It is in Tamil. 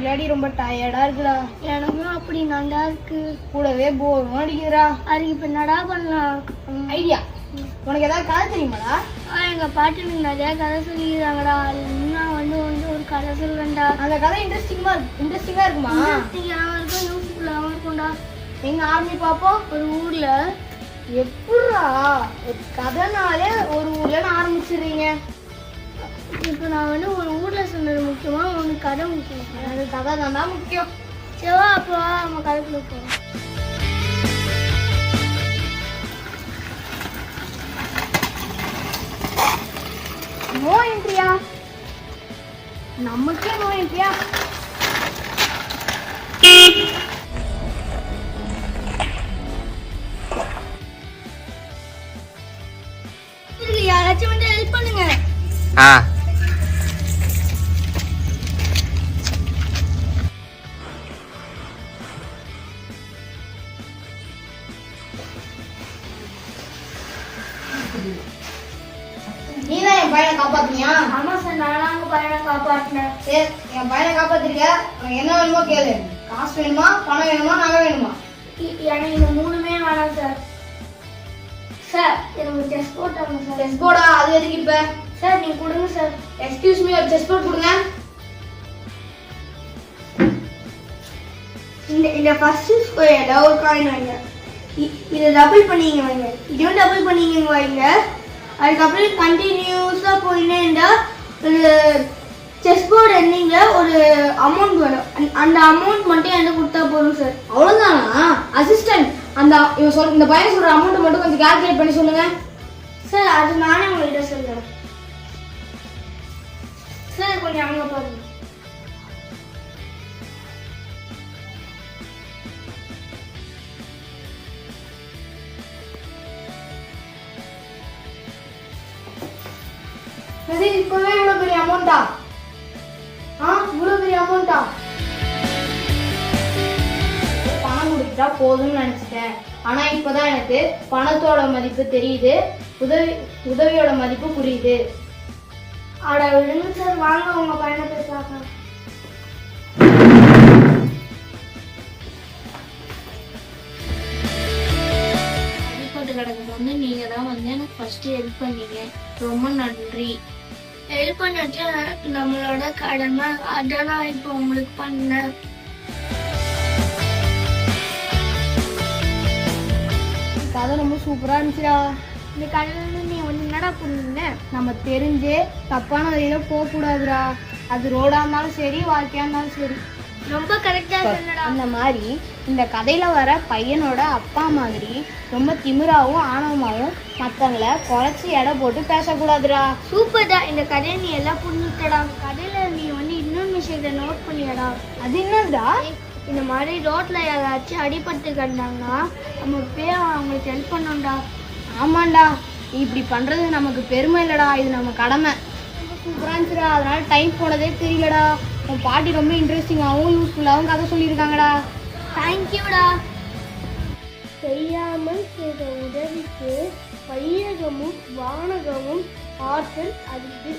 இல்லாடி ரொம்ப டயர்டா இருக்குடா. எனக்கும் அப்படி நல்லா இருக்கு. கூடவே போரும் அடிக்குதுடா. அதுக்கு இப்ப என்னடா பண்ணலாம்? ஐடியா. உனக்கு ஏதாவது கதை தெரியுமாடா? எங்க பாட்டி எனக்கு நிறைய கதை சொல்லிக்கிறாங்கடா. நான் வந்து ஒரு கதை சொல்றேன்டா. அந்த கதை இன்ட்ரெஸ்டிங்கா இருக்குமா? இன்ட்ரெஸ்டிங்காகவும் இருக்கும், யூஸ்ஃபுல்லாகவும் இருக்கும்டா. எங்க ஆரம்பி பாப்போம். ஒரு ஊர்ல எப்படா ஒரு கதைனாலே ஒரு ஊர்ல ஆரம்பிச்சிடுறீங்க? இப்போ நான் வந்து ஒரு ஊர்ல சொன்னது முக்கியமா, உனக்கு கதை முக்கியம்? எனக்கு கதை தான்டா முக்கியம். சரிவா, அப்போ நம்ம கதைக்குள்ள போவோம். நோ என்ட்ரியா? நமக்கே நோ என்ட்ரியா? யாராச்சும் வந்து ஹெல்ப் பண்ணுங்க. நீதான் என் பையனை காப்பாத்தினியா? ஆமா சார், நானும் உங்க பையனை காப்பாற்றினேன். சரி, என் பையனை காப்பாத்திருக்க. உனக்கு என்ன வேணுமோ கேளு. காசு வேணுமா, பணம் வேணுமா, நகை வேணுமா? எனக்கு இந்த மூணுமே வேணாம் சார். சார் எனக்கு செஸ் போர்ட் ஆகும் சார். செஸ் போர்டா? அது எதுக்கு இப்ப? சார் நீங்க கொடுங்க சார். எக்ஸ்கியூஸ் மீ, ஒரு செஸ் போர்ட் கொடுங்க. இந்த ஃபர்ஸ்ட் ஸ்கொயர்ல ஒரு காயின் வைங்க. இதை டபுள் பண்ணீங்க வைங்க. இதையும் டபுள் பண்ணீங்க வைங்க. அதுக்கப்புறம் கண்டினியூஸா போயினே இருந்தா ஒரு செஸ் போர்டு எண்ணிங்க ஒரு அமௌண்ட் வரும். அந்த அமௌண்ட் மட்டும் எனக்கு கொடுத்தா போதும் சார். அவ்வளவுதானா? அசிஸ்டன்ட், இந்த பையன் சொல்ற அமௌண்ட் மட்டும் கொஞ்சம் கால்குலேட் பண்ணி சொல்லுங்க. சார் அது நானே உங்கள்கிட்ட சொல்றேன். சார் கொஞ்சம் அங்க பாருங்க. சரி, இப்பவே இவ்வளவு பெரிய அமௌண்டா? இவ்வளவு பெரிய அமௌண்டா? பணம் கொடுத்தா போதும்னு நினைச்சிட்டேன். ஆனா இப்பதான் எனக்கு பணத்தோட மதிப்பு தெரியுது, உதவியோட மதிப்பு புரியுது. அட விடுங்க சார், வாங்க உங்க பையனை போய் பார்க்கலாம். அடிப்பட்டு கிடக்கும் வந்து நீங்க தான் வந்து எனக்கு ஃபர்ஸ்ட் ஹெல்ப் பண்ணீங்க. ரொம்ப நன்றி. ஹெல்ப் பண்ணிட்டு நம்மளோட கடமை, அதான் நான் இப்போ உங்களுக்கு பண்ணேன். கதை ரொம்ப சூப்பரா இருந்துச்சுடா. இந்த கடையில நீ வந்து என்னடா பண்ணுங்க? நம்ம தெரிஞ்சே தப்பான வழியில போக கூடாதுடா. அது ரோடா இருந்தாலும் சரி, வாழ்க்கையா இருந்தாலும் சரி. ரொம்ப கரெக்டா சொன்னடா. அந்த மாதிரி இந்த கதையில வர பையனோட அப்பா மாதிரி ரொம்ப திமிராவும் ஆணவமாவும் மத்தவங்கள குறைச்சி எடை போட்டு பேசக்கூடாதுடா. சூப்பர் தான், இந்த கதையை நீ எல்லாம் புரிஞ்சுட்டடா. கதையில நீ வந்து இன்னொரு விஷயத்தை நோட் பண்ணியடா. அது என்னடா? இந்த மாதிரி ரோட்ல யாராச்சும் அடிபட்டு கிடந்தாங்கன்னா நம்ம போய் அவங்களுக்கு ஹெல்ப் பண்ணோம்டா. ஆமாண்டா, இப்படி பண்றது நமக்கு பெருமை இல்லடா, இது நம்ம கடமை. ரொம்ப சூப்பரா இருந்துச்சுடா. அதனால டைம் போனதே தெரியலடா. உன் பாட்டி ரொம்ப இன்ட்ரெஸ்டிங்காகவும் யூஸ்ஃபுல்லாகவும் கதை சொல்லியிருக்காங்கடா. தேங்க்யூடா. செய்யாமல் செய்த உதவிக்கு வையகமும் வானகமும் ஆற்றல் அளித்து